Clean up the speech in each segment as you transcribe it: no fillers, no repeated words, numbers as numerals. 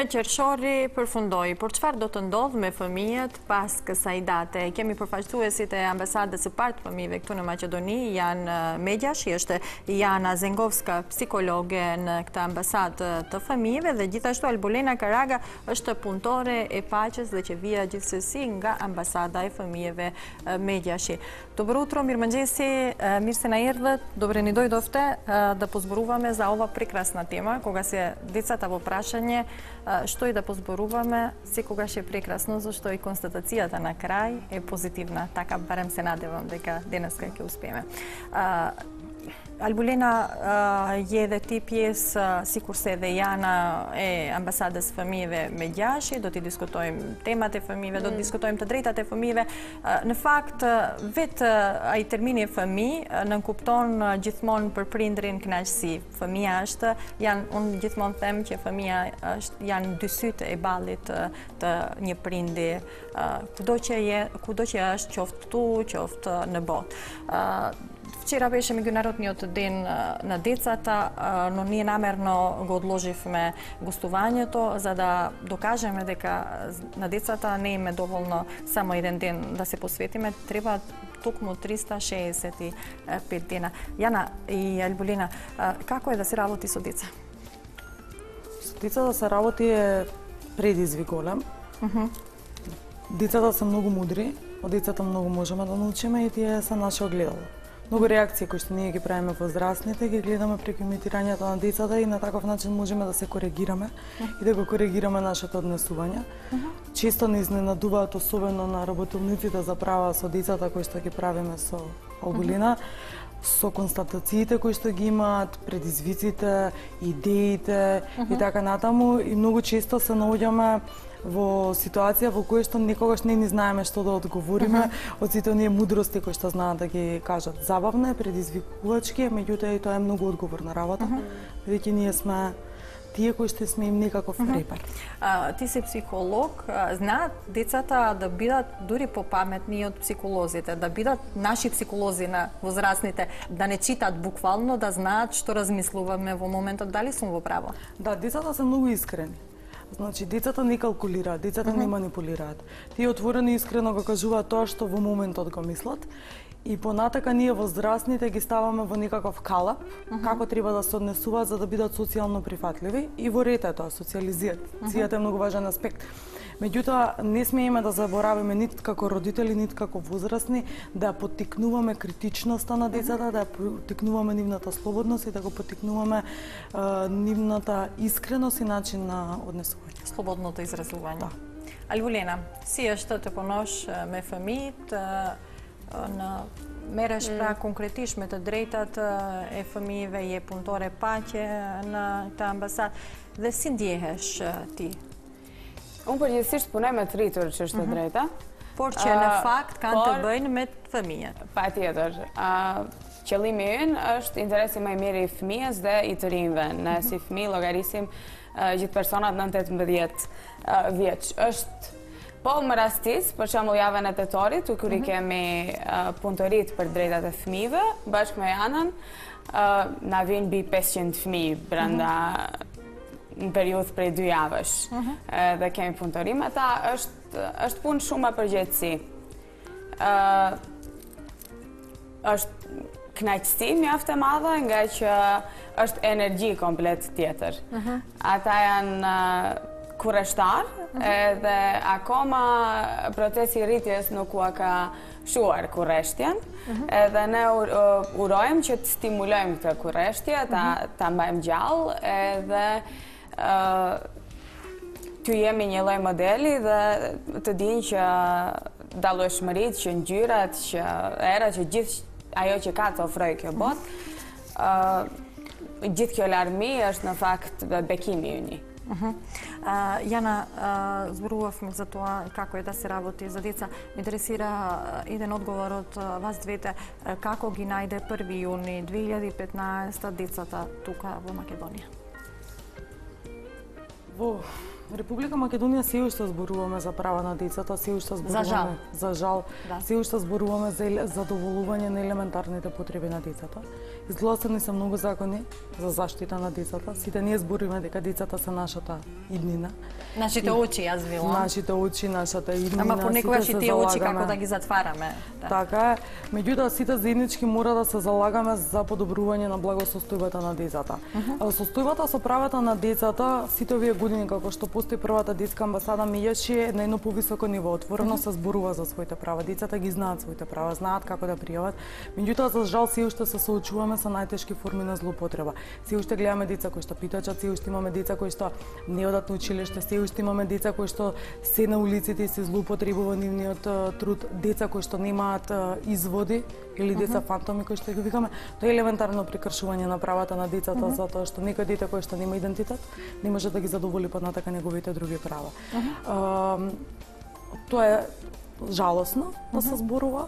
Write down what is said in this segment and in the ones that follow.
qershori përfundoi, por çfarë do të ndodhë me fëmijët pas kësaj date? Kemi përfaqësuesit e ambasadës së parë të fëmijëve këtu në Maqedoni, janë Megjashi, është Jana Zengovska, psikologe në këtë ambasadë të fëmijëve, dhe gjithashtu Albulena Karaga është punëtore e paqes dhe që vija gjithsesi nga ambasada e fëmijëve Megjashi. Dobro utro, mirëmëngjesi, mirë se na erdhët. Dobre ni dojdofte da pozboruvame za ova prekrasna tema, koga se dецата во прашање што и да позборуваме, секогаш е прекрасно, зашто и констатацијата на крај е позитивна. Така барем се надевам дека денеска ќе успееме. Albulena, je edhe ti pjesë, sikurse edhe Jana e ambasadës fëmijëve Megjashi, do t'i diskutojmë temat e fëmijëve, do t'i diskutojmë të drejtat e fëmijëve. Në fakt, vetë ai termini fëmijë nënkupton gjithmonë për prindrin kënaqësi. Fëmia është, unë gjithmonë them që fëmia janë dy sytë e ballit të një prindi, kudo që është, qoftë këtu, qoftë në botë. Včera беше меѓународниот ден на децата, но ние намерно го одложивме гостувањето за да докажеме дека на децата не име доволно само еден ден да се посветиме, треба токму 365 дена. Јана и Албулена, како е да се работи со деца? Со деца да се работи е предизвик голем. Децата се многу мудри, од децата многу можеме да научиме и тие се наше огледало. Многу реакции кои што ние ги правиме возрастните, ги гледаме преку имитирањето на децата и на таков начин можеме да се коригираме и да го коригираме нашето однесување. Често не изненадуваат, особено на работилниците за права со децата кои што ги правиме со Албулена, со констатациите кои што ги имаат, предизвиците, идеите и така натаму, и многу често се наоѓаме во ситуација во која што никогаш не ни знаеме што да одговориме од сите оние мудрости кои што знаат да ги кажат. Забавно е, предизвикувачки е, меѓутоа и тоа е многу одговорна работа, бидејќи ние сме тие кои што сме им некаков препар. Ти си психолог, знаат децата да бидат дури попаметни од психолозите, да бидат наши психолози на возрастните, да не читат буквално, да знаат што размислуваме во моментот, дали сум во право? Да, децата се многу искрени. Значи, децата не калкулираат, децата не манипулираат. Тие отворено и искрено го кажуваат тоа што во моментот го мислат. И понатака ние возрастните ги ставаме во некаков калап, како треба да се однесуваат за да бидат социјално прифатливи, и во ред е тоа, социјализацијата е многу важен аспект. Меѓутоа, не смееме да забораваме нит како родители, нит како возрастни, да поттикнуваме критичноста на децата, да поттикнуваме нивната слободност и да го поттикнуваме нивната искреност и начин на однесување. Слободното изразување. Да. Албулена, си што те понош ме фамијите, на мереш pra konkretisht me të drejtat e fëmijëve, je punëtore paqe në këtë ambasadë, dhe si ndjehesh ti? Unë përgjithsisht punoj me të rritur që është të drejta. Por që në fakt kanë të bëjnë me fëmijët. Patjetër. Qëllimi ynë është interesi më i mirë i fëmijës dhe i të rinjve. Ne si fëmijë llogarisim gjithë personat nën 18 vjeç. Është po më rastis, për shembull javën e tetorit, kur i kemi punëtorit për drejtat e fëmijëve, bashkë me Janën, na vijnë mbi 500 fëmijë brenda në periudhë prej 2 javësh. Dhe kemi punëtori me ta, është punë shumë e përgjegjësi. Është kënaqësi mjaft e madhe, nga që është energji komplet tjetër. Ata janë kureshtar, edhe akoma procesi i rritjes nuk u ka shuar kurreshtjen, edhe ne urojmë që të stimulojmë këtë kurreshtje, ta mbajmë gjallë, edhe ty jemi një lloj modeli dhe të dinë që dallueshmëritë, që ngjyrat, që era, që gjithë ajo që ka të ofrojë kjo botë, gjithë kjo larmi është në fakt bekimi i një. Jana, зборувавме за тоа како е да се работи за деца. Ме интересира еден одговор од вас двете, како ги најде 1 јуни 2015 децата тука во Македонија? Во Република Македонија се уште зборуваме за права на децата, се уште зборуваме за жал, се уште зборуваме за задоволување на елементарните потреби на децата. Изгласани се многу закони за заштита на децата. Сите ние зборуваме дека децата се нашата иднина. Нашите очи, јас велам. Нашите очи, нашата иднина. Ама понекогаш и тие очи како да ги затвараме. Така е. Меѓутоа сите заеднички мора да се залагаме за подобрување на благосостојбата на децата. Состојбата со правата на децата сите овие години како што постои првата детска амбасада меѓаше на едно повисоко ниво, отворено се зборува за своите права. Децата ги знаат своите права, знаат како да пријават. Меѓутоа за жал се уште се соочуваме со најтешки форми на злоупотреба. Се уште гледаме деца кои што питачат, се уште имаме деца кои што не одат на училиште, се уште имаме деца кои што се на улиците и се злоупотребува нивниот труд, деца кои што немаат изводи или деца фантоми кои што ги викаме. Тоа е елементарно прекршување на правата на децата затоа што некој дете кој што нема идентитет не може да ги задоволи понатака неговите други права. Тоа е жалосно да се зборува.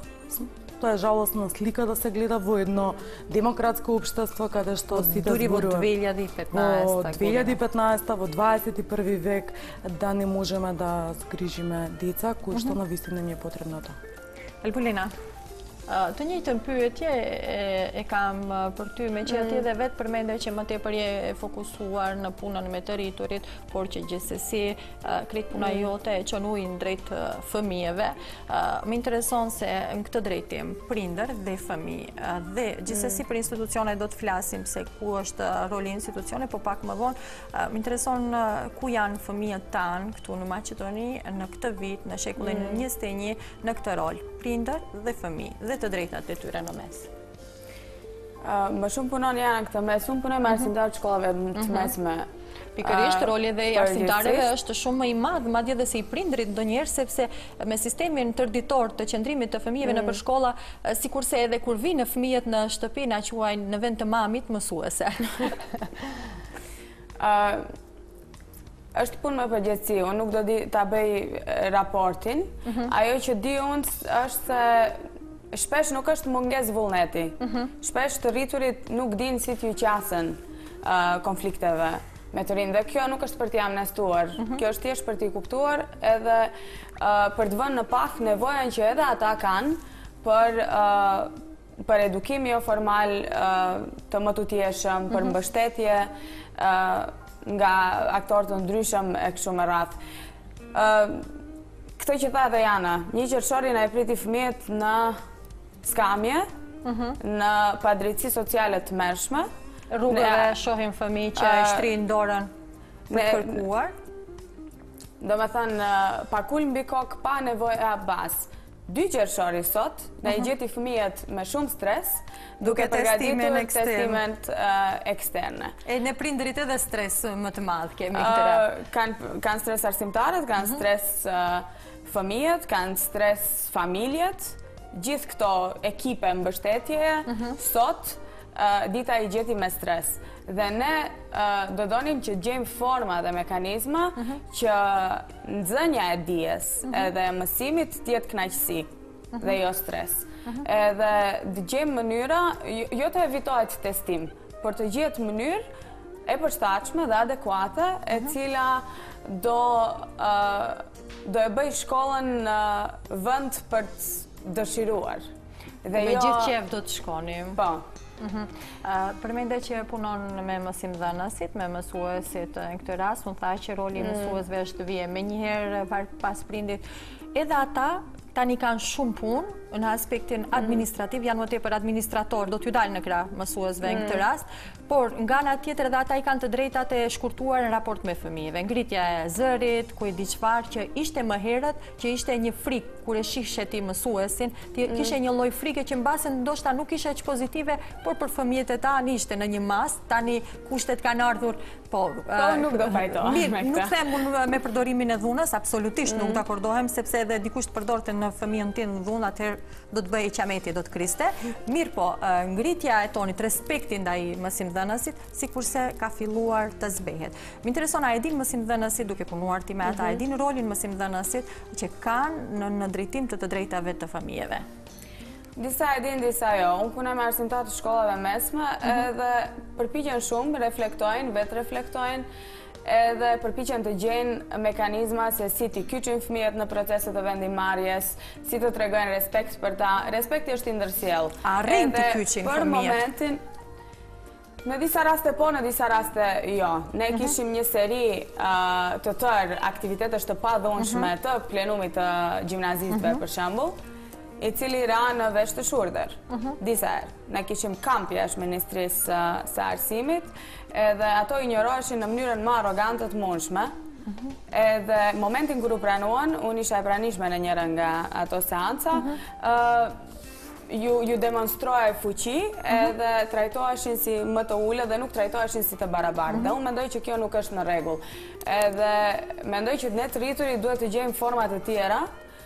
Тоа е жалосна слика да се гледа во едно демократско општество каде што сите зборува. Дури во 2015 Во 2015 во 21 век да не можеме да згрижиме деца кои што навистина ни е потребно тоа. Elpolina, të njëjtën pyetje e kam për ty, me që atje dhe vetë përmende që më tepër je fokusuar në punën me të rriturit, por që gjithsesi krejt puna jote e qënuin drejt fëmijëve. Më intereson se në këtë drejtim, prindër dhe fëmijë dhe gjithsesi për institucione do të flasim se ku është roli institucione, po pak më vonë, më intereson ku janë fëmijët tanë këtu në Maqedoni në këtë vit, në shekullin 21, në këtë rol, prindër dhe fëmijë dhe të drejtat e tyre në mes. Më shumë punon janë këtë mes, unë punoj me arsimtarë të shkollave të mesme. Pikërisht, roli dhe i arsimtarëve është shumë më i madhë, madje dhe se i prindrit ndonjëherë, sepse me sistemin tërditor të qëndrimit të fëmijëve në përshkolla, sikurse edhe kur vinë fëmijët në shtëpi, na quajnë në vend të mamit mësuese. Është punë me përgjithësi, unë nuk do ta bëj raportin. Ajo që di unë është se shpesh nuk është mungesë vullneti. Shpesh të rriturit nuk dinë si t'ju qasen konflikteve me të rinë. Dhe kjo nuk është për t'i amnestuar. Kjo është thjesht për t'i kuptuar edhe për të vënë në pak nevojën që edhe ata kanë për edukim jo formal të mëtutjeshëm, për mbështetje nga aktorë të ndryshëm e kështu me radhë. Këtë që tha dhe Jana, 1 qershori na e priti fëmijët në skamje, në padrejtësi sociale të mërshme. Rrugëve shohim fëmijë që shtrinë dorën për të kërkuar. Do me thënë, pakull mbi kokë pa nevojë e bas. 2 qershori sot, ne i gjeti fëmijët me shumë stres, duke përgatitur testimet eksterne. E në prindërit edhe stres më të madh kemi këtëra? Kanë stres arsimtarët, kanë stres fëmijët, kanë stres familjet, gjithë këto ekipe mbështetje, sot dita i gjeti me stres. Dhe ne do donim që gjejmë forma dhe mekanizma që nxënja e dijes edhe mësimit t'jetë kënaqësi dhe jo stres. Edhe të gjejmë mënyra, jo të evitohet testim, por të gjetë mënyrë e përshtatshme dhe adekuate e cila do e bëj shkollën vend për të dëshiruar. Me gjithë qef do të shkonim. Po. Përmende që punon me mësimdhënësit, me mësuesit në këtë rast, unë tha që roli mësuesve është vije me njëherë pas prindit. Edhe ata tani kanë shumë punë në aspektin administrativ, janë më tepër administrator, do t'ju dalë në krah mësuesve në këtë rast, por nga ana tjetër edhe ata i kanë të drejtat e shkurtuar në raport me fëmijëve. Ngritja e zërit, ku e di çfarë që ishte më herët, që ishte një frikë kur e shihshe ti mësuesin, ti kishe një lloj frike që mbase ndoshta nuk ishte aq pozitive, por për fëmijët e tani ishte në një mas, tani kushtet kanë ardhur, po nuk do fajtohem me këtë. Nuk them unë me përdorimin e dhunës, absolutisht nuk dakordohem, sepse edhe dikush të përdorte në fëmijën tim dhunë, atëherë do të bëj qameti, do të kriste. Mirë po, ngritja e tonit, respekti ndaj mësimdhënësit, sikurse ka filluar të zbehet. Më intereson, a e din mësimdhënësit, duke punuar ti me ata, a e din rolin mësimdhënësit që kanë në drejtim të drejtave të fëmijëve? Disa e din, disa jo. Unë punoj me arsimtar të shkollave mesme edhe përpiqen shumë, reflektojnë, vetë reflektojnë edhe përpiqen të gjejnë mekanizma se si t'i kyçin fëmijët në proceset e vendimarrjes, si të tregojnë respekt për ta. Respekti është i ndërsjell. Arrin të kyçin fëmijët. Për momentin, në disa raste po, në disa raste jo. Ne kishim një seri të tërë aktivitetesh të padhunshme të plenumit të gjimnazistëve, për shembull, i cili ra në vesh të Shurdër, disa herë. Ne kishim kamp jashtë Ministrisë së Arsimit, edhe ato injoroheshin në mënyrën më arrogante të mundshme. Edhe momentin kur u pranuan, unë isha e pranishme në njërën nga ato seanca, ju demonstrojë fuqi edhe trajtoheshin si më të ulët dhe nuk trajtoheshin si të barabartë. Dhe unë mendoj që kjo nuk është në rregull. Edhe mendoj që ne të rriturit duhet të gjejmë forma të tjera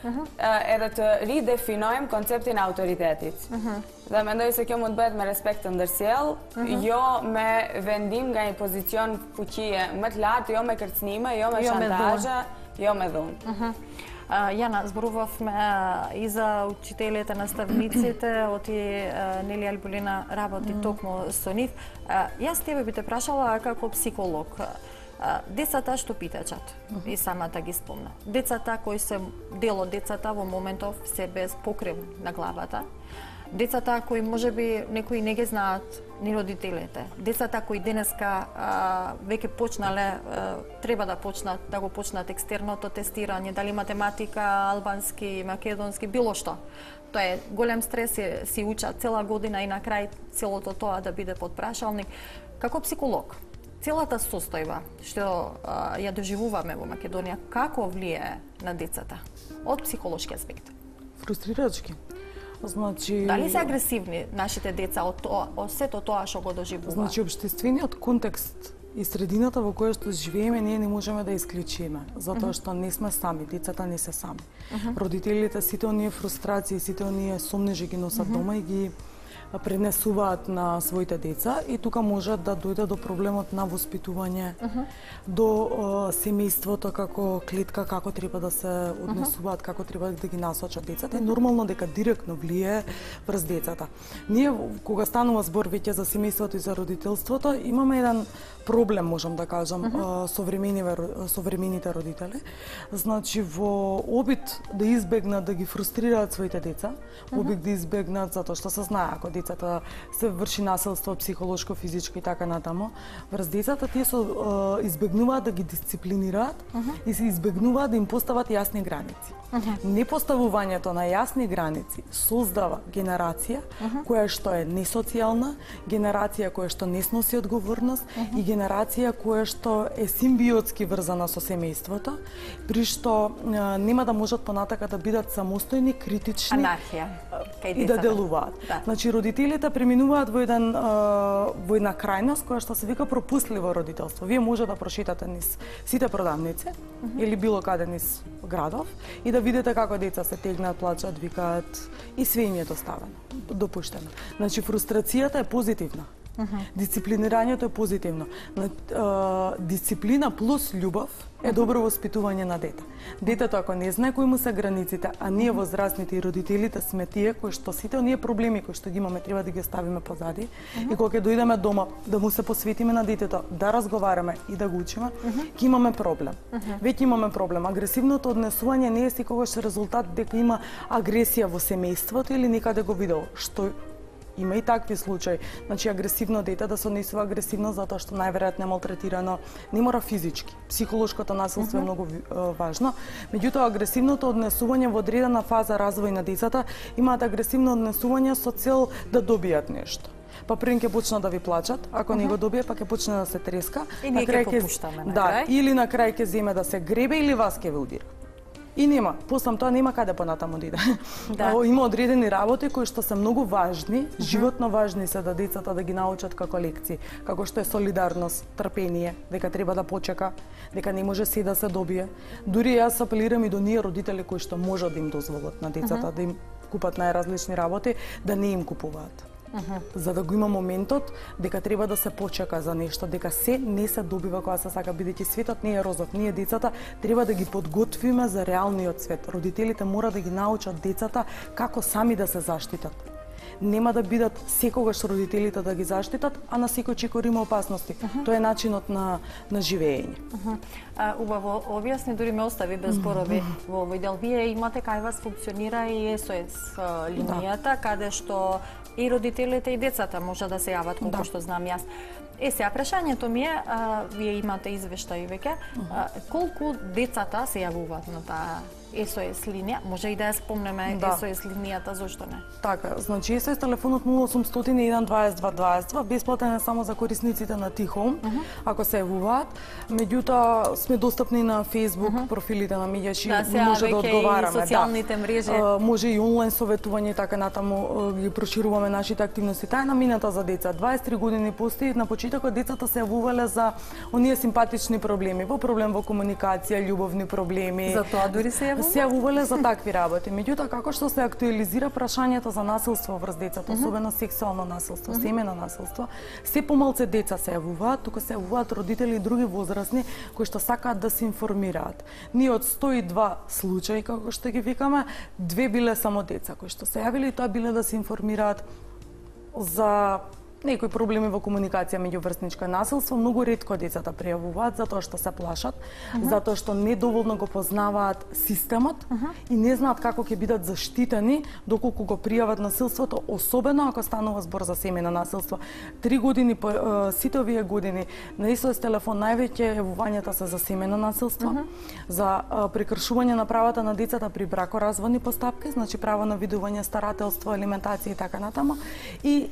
edhe të ridefinojmë konceptin e autoritetit. Dhe mendoj se kjo mund të bëhet me respekt të ndërsjell, jo me vendim nga një pozicion fuqie më të lartë, jo me kërcënime, jo me shantazhe, jo me dhunë. Jana, зборувавме и за учителите, наставниците, оти Нели Албулина работи токму со нив. Јас тебе би те прашала како психолог. Децата што питачат, и самата ги спомна. Децата кои се дел од децата во моментов се без покрив на главата. Децата кои можеби некои не ги знаат ни родителите. Децата кои денеска веќе почнале, треба да почнат, да го почнат екстерното тестирање, дали математика, албански, македонски, било што. Тоа е голем стрес, си учат цела година и на крај целото тоа да биде под прашалник. Како психолог, целата состојба што ја доживуваме во Македонија, како влијае на децата од психолошки аспект? Фрустрирачки. Значи, дали се агресивни нашите деца од сето тоа што го доживуваат? Значи, општествениот контекст и средината во која што живееме, ние не можеме да исклучиме, затоа што не сме сами, децата не се сами. Родителите сите оние фрустрации, сите оние сомнежи ги носат дома и ги пренесуваат на своите деца и тука може да дојде до проблемот на воспитување, до семејството како клетка, како треба да се однесуваат, како треба да ги насочат децата и нормално дека директно влијае врз децата. Ние кога станува збор веќе за семејството и за родителството, имаме еден проблем, можам да кажам, современите родители. Значи во обид да избегнат да ги фрустрираат своите деца, обид да избегнат затоа што се знае ако децата се врши насилство психолошко, физичко и така натаму, врз децата тие избегнуваат да ги дисциплинираат и се избегнуваат да им постават јасни граници. Непоставувањето на јасни граници создава генерација која што е несоцијална, генерација која што не сноси одговорност и генерација која што е симбиотски врзана со семејството, при што нема да можат понатака да бидат самостојни, критични и да делуваат. Значи родителите преминуваат во една крајност која што се вика пропустливо родителство. Вие може да прошетате низ сите продавници или било каде низ градов и да видите како деца се тегнат, плачат, викаат и све им е допуштено. Значи фрустрацијата е позитивна. Дисциплинирањето е позитивно. Дисциплина плюс љубов е добро воспитување на дете. Детето ако не знае кои му се границите, а ние возрастните и родителите сме тие кои што сите оние проблеми кои што ги имаме треба да ги оставиме позади и кога ќе дојдеме дома да му се посветиме на детето, да разговараме и да го учиме, ќе имаме проблем. Веќе имаме проблем. Агресивното однесување не е секогаш резултат дека има агресија во семејството или некаде го видел, што има и такви случаи. Значи, агресивно дете да се однесува агресивно затоа што најверојатно е малтретирано, не мора физички. Психолошкото насилство е многу важно. Меѓутоа, агресивното однесување во одредена фаза развој на децата имаат агресивно однесување со цел да добијат нешто. Па првен ќе почнат да ви плачат, ако не го добие, па ќе почне да се треска. И ние ќе попуштаме на крај. Или на крај ќе земе да се гребе или вас ќе ви удира. И нема, послам тоа нема каде понатаму да иде. Има одредени работи кои што се многу важни, животно важни се да децата да ги научат како лекции, како што е солидарност, трпение, дека треба да почека, дека не може се да се добие. Дури јас апелирам и до ние родители кои што можат да им дозволат на децата да им купат најразлични работи, да не им купуваат. За да го има моментот дека треба да се почека за нешто, дека се не се добива кога се сака, бидејќи светот не е розов. Ние децата треба да ги подготвиме за реалниот свет. Родителите мора да ги научат децата како сами да се заштитат. Нема да бидат секогаш родителите да ги заштитат, а на секој чекор има опасности. Тоа е начинот на живеење. Убаво објасни, дури ме остави без зборови во овој дел. Вие имате кај вас функционира и СОС линијата, каде што и родителите и децата може да се јават, колку што знам јас. Сега, прашањето ми е, вие имате извештај веќе, колку децата се јавуваат на таа СОС линија? Може и да ја спомнеме СОС линијата, зошто не? Така, значи СОС телефонот 0800 1 22 22, бесплатен е само за корисниците на T-Home, ако се јавуваат. Меѓутоа, сме достапни на Facebook профилите на медијаши, може да одговараме. И социјалните мрежи. Може и онлайн советување, така натаму ги прошируваме нашите активности. Таа е намината за деца. 23 години постои, на почетокот децата се јавувале за оние симпатични проблеми, проблем во комуникација, љубовни проблеми. За тоа дури се јавувале за такви работи. Меѓутоа, како што се актуализира прашањето за насилство врз децата, особено сексуално насилство, семејно насилство, се помалце деца се јавуваат, туку се јавуваат родители и други возрастни кои што сакаат да се информираат. Ние од 102 случаи, како што ги викаме, 2 биле само деца кои што се јавиле и тоа биле да се информираат за некои проблеми во комуникација меѓуврсничко насилство. Многу ретко децата пријавуваат затоа што се плашат, затоа што недоволно го познаваат системот и не знаат како ќе бидат заштитени доколку го пријават насилството, особено ако станува збор за семејно насилство. 3 години сите овие години на СОС телефон највеќе јавувањата се за семејно насилство, за прекршување на правата на децата при бракоразводни постапки, значи право на видување, старателство, алиментација и така натаму, и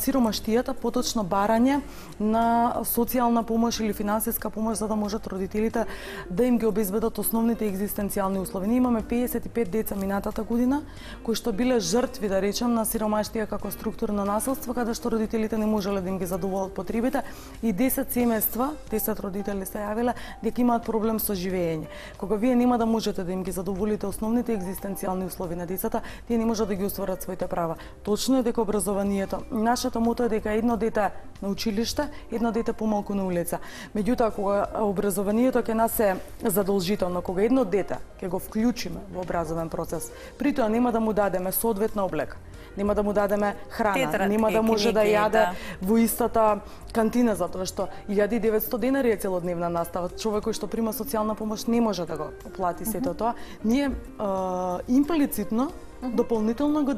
сиромаштијата, поточно барање на социјална помош или финансиска помош за да можат родителите да им ги обезбедат основните екзистенцијални услови. Ние имаме 55 деца минатата година кои што биле жртви, да речем, на сиромаштија како структурно насилство, каде што родителите не можеле да им ги задоволат потребите, и 10 семејства, 10 родители се јавиле дека имаат проблем со живеење. Кога вие нема да можете да им ги задоволите основните екзистенцијални услови на децата, тие не можат да ги остварат своите права. Точно е дека образованието, нашето мото е дека едно дете на училиште, едно дете помалку на улица. Меѓутоа, кога образованието ќе нас е задолжително, кога едно дете ќе го вклучиме во образовен процес, при тоа нема да му дадеме соодветна облека, нема да му дадеме храна, нема да може да јаде во истата кантина, затоа што 1900 денари е целодневна настава. Човек кој што прима социјална помош не може да го плати сето тоа. Ние имплицитно дополнително го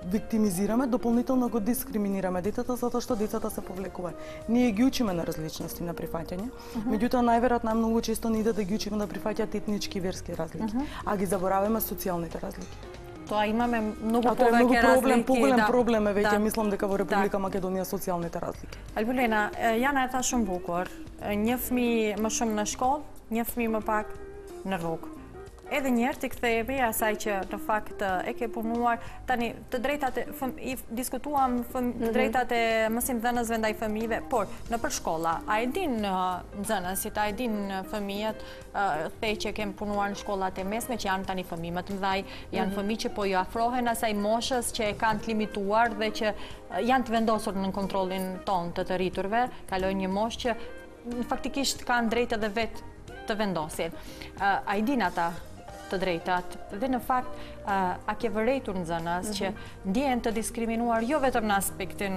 виктимизираме, дополнително го дискриминираме детето затоа што децата се повлекуваат. Ние ги учиме на различности на прифаќање, меѓутоа најверојатно многу често не иде да ги учиме да прифаќаат етнички и верски разлики, а ги забораваме социјалните разлики. Тоа имаме многу повеќе разлики. Поголем проблем е веќе, мислам дека во Република Македонија социјалните разлики. Албилена, Јана е ташум букор. Njefmi më shumë në shkollë, njefmi më pak në rrugë. Edhe njerë të kthehemi asaj që në fakt e ke punuar, tani të drejtat i diskutuam të drejtat e mësimdhënësve ndaj fëmijëve, por në për shkolla, a e din nxënësit, a e din fëmijët, thej që kem punuar në shkollat e mesme që janë tani fëmijë më të mëdhaj, janë fëmijë që po ju afrohen asaj moshës që e kanë të limituar dhe që janë të vendosur në kontrollin ton të rriturve, kalojnë një moshë që faktikisht kanë drejtë edhe vetë të vendosin. A i din ata të drejtat dhe në fakt a ke vërejtur nxënës që ndjehen të diskriminuar jo vetëm në aspektin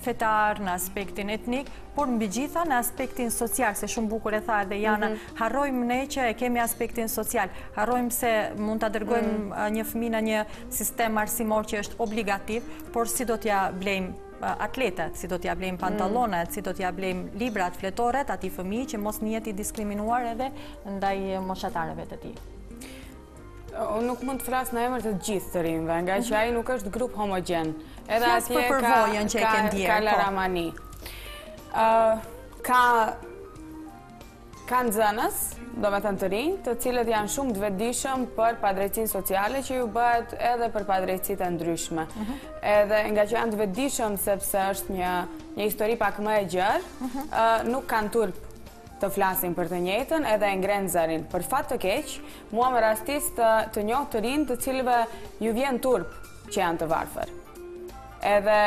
fetar, në aspektin etnik, por mbi gjitha në aspektin social, se shumë bukur e tha edhe Jana, harrojmë ne që e kemi aspektin social, harrojmë se mund të dërgojmë një fëmijë në një sistem arsimor që është obligativ, por si do t'ja blejmë atletet, si do t'ja blejmë pantalonet, si do t'ja blejmë librat, fletoret, ati fëmijë që mos njihet i diskriminuar edhe ndaj moshatarëve të tij. Unë nuk mund të flas në emër të gjithë të rinjve, nga që ai nuk është grup homogen. Edhe Flas për përvojën që e ke ndjerë. Ka laramani. Ka nxënës, do me thënë të rinj, të cilët janë shumë të vetëdijshëm për padrejtësinë sociale që ju bëhet edhe për padrejtësitë e ndryshme. Edhe nga që janë të vetëdijshëm sepse është një histori pak më e gjerë, nuk kanë turp të flasin për të njëjtën edhe e ngrenë zërin. Për fat të keq, mua më rastis të njohë të rinë të cilëve ju vjen turp që janë të varfër. Edhe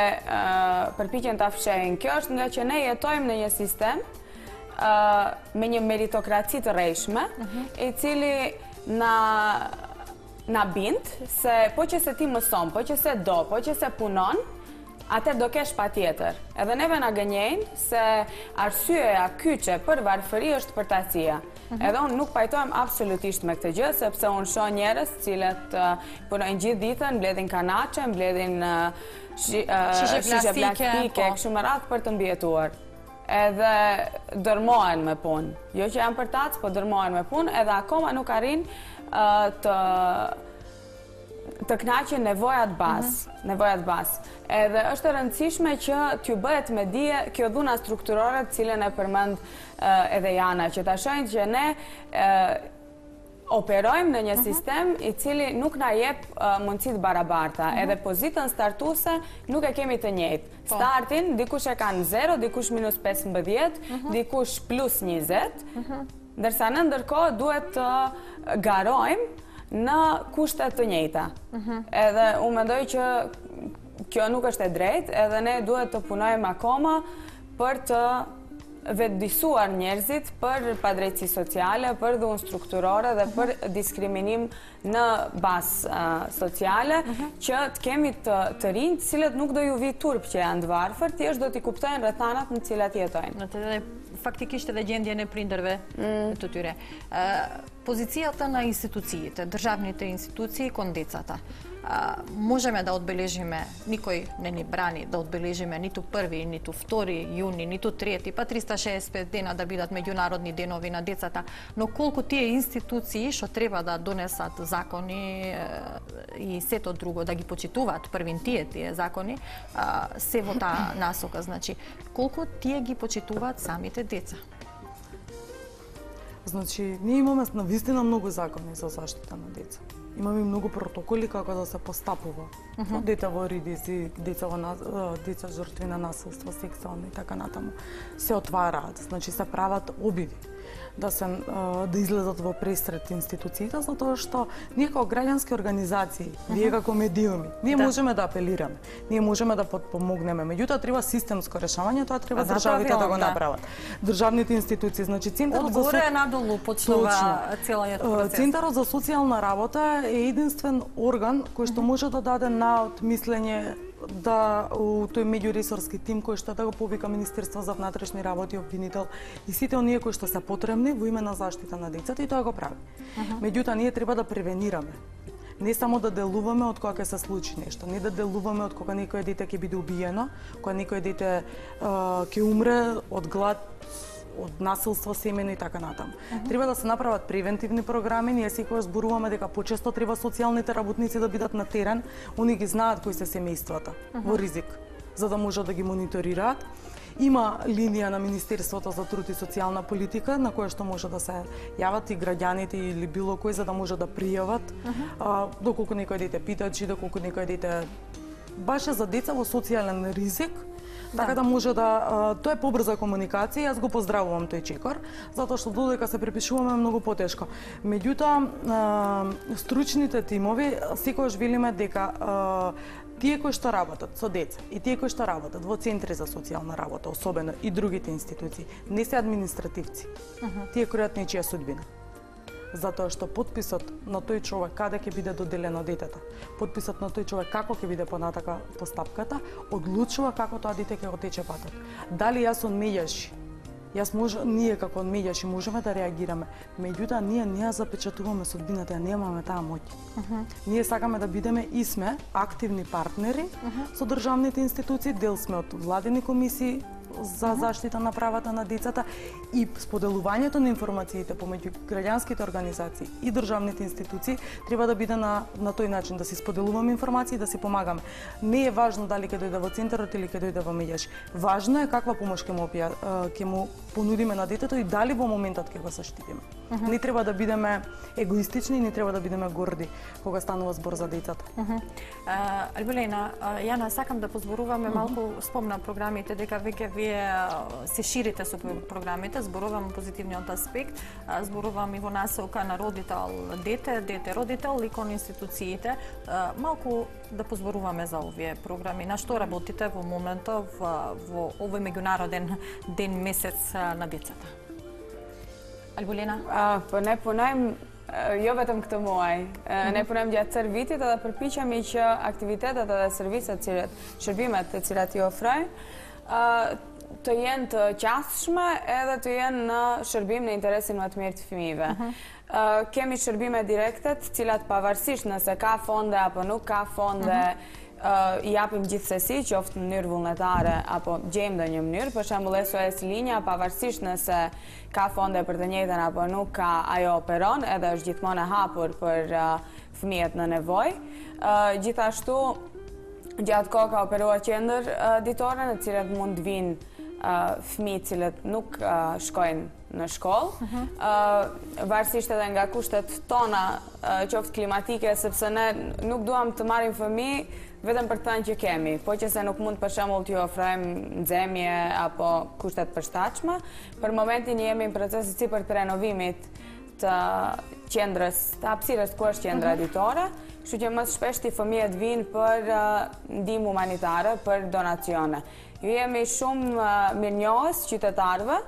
përpiqen të afshehin. Kjo është nga që ne jetojmë në një sistem me një meritokraci të rrejshme, i cili na na bind se po që se ti mëson, po që se do, po që se punon, atër do kesh pa tjetër. Edhe neve na gënjejnë se arsyeja kyçe për varfëri është përtacia. Edhe unë nuk pajtojmë absolutisht me këtë gjë, sepse unë shoh njerëz cilët punojnë gjithë ditën, mbledhin kanaçe, mbledhin shishe plastike, kështu me radhë për të mbijetuar. Edhe dërmohen me punë. Jo që janë për tac, po dërmohen me punë, edhe akoma nuk arrin të kënaqen nevojat bazë. Edhe është e rëndësishme që t'ju bëhet me dije kjo dhuna strukturore të cilën e përmend edhe Jana, që ta shohin që ne operojmë në një sistem i cili nuk na jep mundësit barabarta, edhe pozitën startuese nuk e kemi të njëjtë. Startin, dikush e kanë 0, dikush minus 15, dikush plus 20, ndërsa në ndërkohë duhet të garojmë në kushtet të njëjta. Edhe unë mendoj që kjo nuk është e drejtë, edhe ne duhet të punojmë akoma për të vetëdijsuar njerëzit për padrejtësi sociale, për dhunë strukturore dhe për diskriminim në bazë sociale, që të kemi të rinj, cilët nuk do ju vi turp që janë të varfër, thjesht do t'i kuptojnë rrethanat në cilat jetojnë. Faktikisht edhe gjendjen e prindërve të tyre. Позицията на институциите, държавните институции кон децата. Можеме да одбележиме, никој не ни брани да одбележиме ниту 1, ниту 2 јуни, ниту 3, па 365 дена да бидат меѓународни денови на децата, но колку тие институции што треба да донесат закони и сето друго, да ги почитуваат првин тие закони, се во таа насока, значи колку тие ги почитуваат самите деца. Значи, ние имаме навистина многу закони за заштита на деца. Имаме многу протоколи како да се постапува. Дете во ризици, деца жртви на насилство, сексуално и така натаму. Се отвараат, значи се прават обиди да излезат во пресред институциите, затоа што ние како граѓански организации, вие како медиуми, ние можеме да апелираме, ние можеме да подпомогнеме, меѓутоа треба системско решавање, тоа треба државите да го направат. Државните институции, значи Центарот за надолу почнува целиот процес. Центарот за социјална работа е единствен орган кој што може да даде наод мислење у тој меѓуресорски тим кој што да го повика Министерство за внатрешни работи, обвинител и сите оние кои што се потребни во име на заштита на децата, и тоа го прави. Меѓутоа ние треба да превенираме. Не само да делуваме од кога ќе се случи нешто, не да делуваме од кога некој дете ќе биде убиено, кога некој дете ќе умре од глад, од насилство семено и така натаму. Треба да се направат превентивни програми, ние секогаш зборуваме дека почесто треба социјалните работници да бидат на терен, они ги знаат кои се семејствата во ризик, за да можат да ги мониторираат. Има линија на Министерството за труд и социјална политика на која што може да се јават и граѓаните или било кој за да може да пријават доколку некој дете питачи, доколку некој дете баш за деца во социјален ризик. Така да може да тоа е побрза комуникација, јас го поздравувам тој чекор, затоа што додека се препишуваме многу потешко. Меѓутоа стручните тимови секогаш велиме дека тие кои што работат со деца и тие кои што работат во центри за социјална работа, особено и другите институции, не се административци. Тие креат нечија судбина. Затоа што подписот на тој човек каде ќе биде доделено детето, подписот на тој човек како ќе биде понатака постапката, одлучува како тоа дете ќе го тече патот. Дали јас од меѓаши, ние како од меѓаши можеме да реагираме, меѓутоа ние не ја запечатуваме судбината, немаме таа моќ. Ние сакаме да бидеме и сме активни партнери со државните институции, дел сме од владени комисии за заштита на правата на децата и споделувањето на информациите помеѓу граѓанските организации и државните институции треба да биде на тој начин, да си споделуваме информации, да си помагаме. Не е важно дали ќе дојде во центарот или ќе дојде во меѓаши. Важно е каква помош ќе му понудиме на детето и дали во моментот ќе го заштитиме. Не треба да бидеме егоистични, не треба да бидеме горди кога станува збор за децата. Альбелина, Јана, сакам да позборуваме малку, спомна програмите, дека веќе вие се ширите со програмите, зборувам позитивниот аспект, зборувам и во насока на родител дете, дете родител и кон институциите. Малку да позборуваме за овие програми. На што работите во моментов во овој меѓународен ден месец на децата? Альбелина? По Jo vetëm këtë muaj. Ne punojmë gjatë tërë vitit edhe përpiqemi që aktivitetet edhe shërbimet të cilat i ofrojnë të jenë të qasshme edhe të jenë në shërbim në interesin më të mirë të fëmijëve. Kemi shërbime direkte të cilat pavarësisht nëse ka fonde apo nuk ka fonde, i japim gjithsesi, qoftë në mënyrë vullnetare apo gjejmë ndonjë mënyrë, për shembull SOS Linja, pavarësisht nëse ka fonde për të njëjtën apo nuk ka, ajo operon edhe është gjithmonë e hapur për fëmijët në nevojë. Gjithashtu, gjatë kohë ka operuar qendër ditore në cilat mund të vinë fëmijë cilët nuk shkojnë në shkollë, varësisht edhe nga kushtet tona qoftë klimatike, sepse ne nuk duam të marrim fëmijë vetëm për të thënë që kemi, po që se nuk mund për shembull t'ju ofrojmë nxemje apo kushtet përshtatshme. Për momentin jemi në proces si për të renovimit të qendrës, të hapësirës ku është qendra ditore, kështu që më shpesh fëmijët vinë për ndihmë humanitare, për donacione. Ju jemi shumë mirënjohës qytetarëve,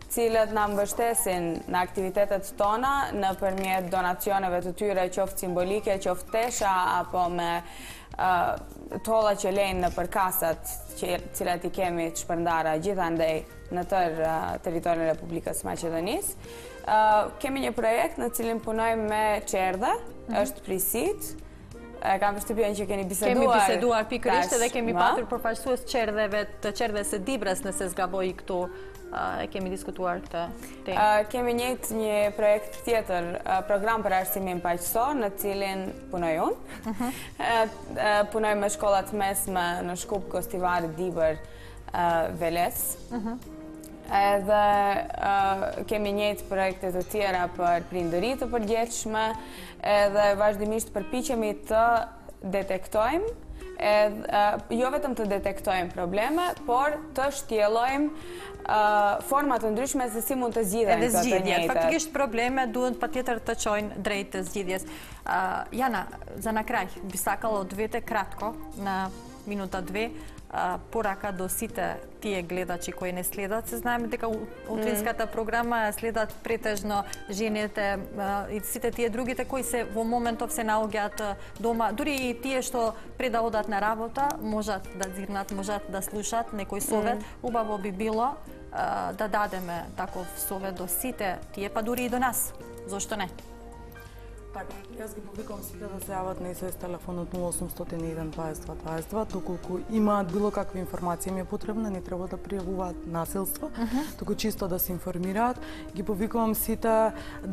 cilët na mbështesin në aktivitetet tona nëpërmjet donacioneve të tyre, qoftë simbolike, qoftë tesha apo me tolla që lejnë në përkasat cilat i kemi të shpërndara gjithandej në tërë territorin e Republikës Maqedonisë. Kemi një projekt në cilin punojmë me qerdhe, është Prisit. Kam përshtypjen që kemi biseduar pikërisht edhe kemi patur përfaqësues të qerdhes së Dibrës, nëse zgaboj këtu. Kemi diskutuar këtë temë. Kemi një projekt tjetër, program për arsimin paqësor, në cilin punoj unë. Punoj me shkollat mesme në Shkup, Gostivar, Dibër, Veles. Edhe kemi njëjtë projekte të tjera për prindëri të përgjithshme, edhe vazhdimisht përpiqemi të detektojmë, jo vetëm të detektojmë probleme, por të shtjellojmë format të ndryshme se si mund të zgjidhen këto të njëjtat. Faktikisht probleme duhet patjetër të çojnë drejt të zgjidhjes. Jana, za na kraj, bi sakalo 2 kratko, na minuta 2, pora ka do site tije gledat që koje ne sledat, se znajme дека утринската програма следат претежно жените и сите тие другите кои се во моментов се наоѓаат дома, дури и тие што пред да одат на работа, можат да зирнат, можат да слушат некој совет. Убаво би било да дадеме таков совет до сите тие, па дури и до нас. Зошто не? Така, јас ги повикувам сите да се јават на СОС телефонот 0801 22 22, доколку имаат било каква информација ми е потребна, не треба да пријавуваат насилство, туку чисто да се информираат. Ги повикувам сите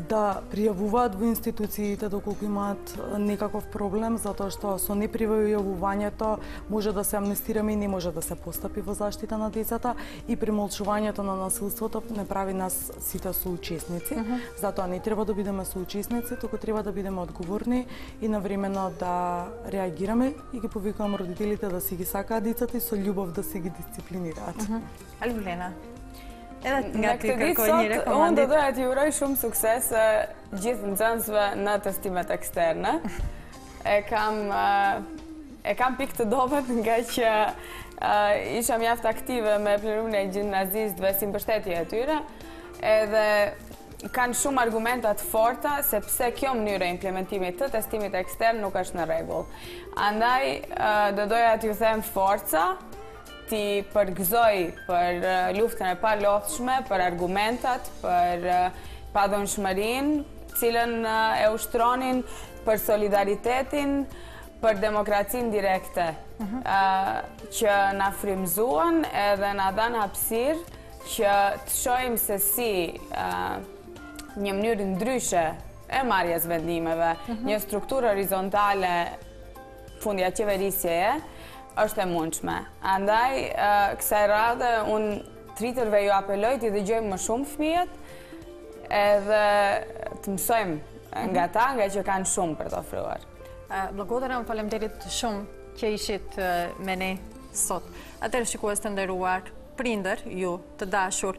да пријавуваат во институциите доколку имаат некаков проблем, затоа што со непријавувањето може да се амнестираме и не може да се постапи во заштита на децата, и премолчувањето на насилството не прави нас сите соучесници. Затоа не треба да бидеме соучесници, туку треба да бидеме одговорни и навремено да реагираме, и ги повикувам родителите да си ги сакаат децата и со љубов да си ги дисциплинираат. Албилена, Në këtë ditë sot, unë do doja t'ju uroj shumë sukses gjithë nxënësve në testimet eksterne. E kam pikë të dobët nga që isha mjaft aktive me plenumën e gjimnazistëve si mbështetje e tyre, edhe kanë shumë argumentat forta se pse kjo mënyrë e implementimit të testimit ekstern nuk është në rregull. Andaj, do doja t'ju them forca, ti përgëzoj për luftën e palodhshme, për argumentat, për padonshmërinë, cilën e ushtronin, për solidaritetin, për demokracinë direkte, që na frymëzuan edhe na dhanë hapësirë që të shohim se si një mënyrë ndryshe e marrjes vendimeve, një strukturë horizontale fundja qeverisjeje, është e mundshme. Andaj, kësaj radhe, unë tritërve ju apeloj të dëgjojmë më shumë fëmijët, edhe të mësojmë nga ta, nga që kanë shumë për të ofruar. Благодарам, faleminderit shumë që ishit me ne sot. Atëherë shikues të nderuar, prindër, ju të dashur,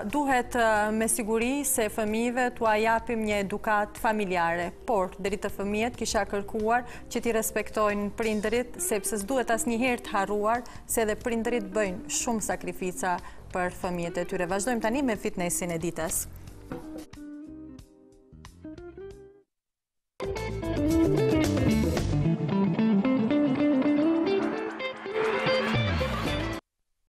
duhet me siguri se fëmijëve t'ua japim një edukat familjare, por deri te fëmijët kisha kërkuar që t'i respektojnë prindërit, sepse s'duhet asnjëherë të harruar se edhe prindërit bëjnë shumë sakrifica për fëmijët e tyre. Vazhdojmë tani me fitnessin e ditës.